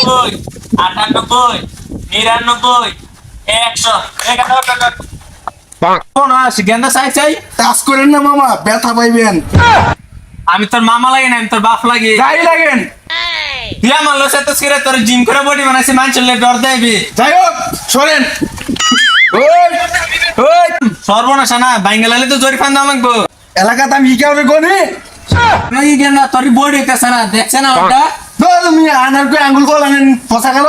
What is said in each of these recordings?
৯৯ ৯৮ ৯৯ ১০০ কোন আসি গেন্দা চাই টাচ করেন না মামা, ব্যথা পাইবেন। আমি তোর মামা লাগে না, আমি তোর বাপ লাগে। যাই লাগেন। তুই আমার লোসে তো ছিঁড়ে তোর জিম করে বডি বানাইছি, মানুষের লেগে ডর দেবি। যাই হোক, সরেন। ওই ওই সর্বনাশা না বাঙ্গালালে তো জরিফান দাম লাগবো। এলাকাতে আমি কি কাউরে গনি? নাকি গেন্দা তোর বডি হইতেছে না, দেখছে না ওটা? তুমি আনার করে আঙ্গুল কল আনেন ফসা গেল।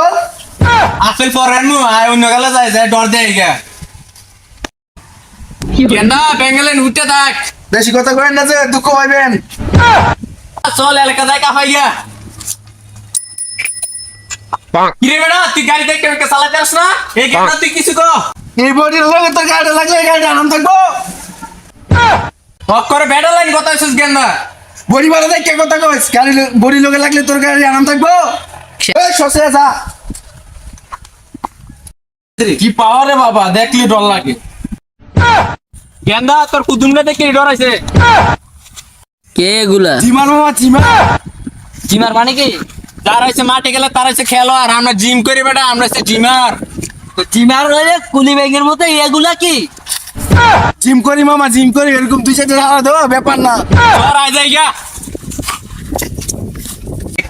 আসল পরের মু আয় অন্য গেলে যায় ডর দেয় গা। গেন্দা বেঙ্গালেন উঠতে থাক। বেশি কথা করেন না যে দুঃখ পাইবেন। চল এলাকা যায় কাফাই গা। কিরে বেটা তুই গাড়ি দেখে চালাতে আস না? এই গেন্দা তুই কিছু কর। এই বডির লগে তো গাড়ি লাগলে গাড়ি আরাম থাকবো। হক করে বেটা লাইন কথা হইছিস গেন্দা। বডি বাড়া দেখ কে কথা কইস, গাড়ি বডি লগে লাগলে তোর গাড়ি আরাম থাকবো। এই সসে যা। কি পাওয়ারে বাবা, দেখলি ডর লাগে। গেন্দা তোর কুদুমটা দেখে ডরাইছে। কে এগুলা? জিমার মামা জিমা। জিমার মানে কি? যারা হইছে মাঠে গেলে তারা হইছে খেলোয়াড়, আমরা জিম করি বেটা, আমরা হইছে জিমার। জিমার হলে কুলি ব্যাংকের মতো এগুলা কি? জিম করি মামা, জিম করি, এরকম দুই চারটে হারা দেওয়া ব্যাপার না। আর আয় যাই গা।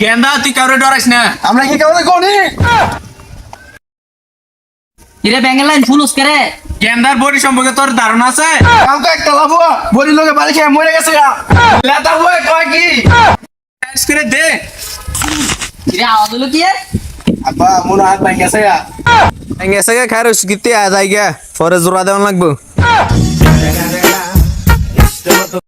গেন্দা তুই কাউরে ডরাইস না। আমরা কি কাউরে গনি? এরে ব্যাংকের লাইন ফুলুস করে। গেন্দার বডি সম্পর্কে তোর ধারণা আছে? কাউকে একটা লাভো বডি লগে বাড়ি খেয়ে মরে গেছে গা। লেতা বয় কয় কি? টেস্ট করে দে। এরে আওয়াজ হলো কি? আব্বা মনে হাত ভাঙ গেছে গা। গেছে গা খারস গিতে আয় যাই গা, পরে জোড়া দেওয়ান লাগবো।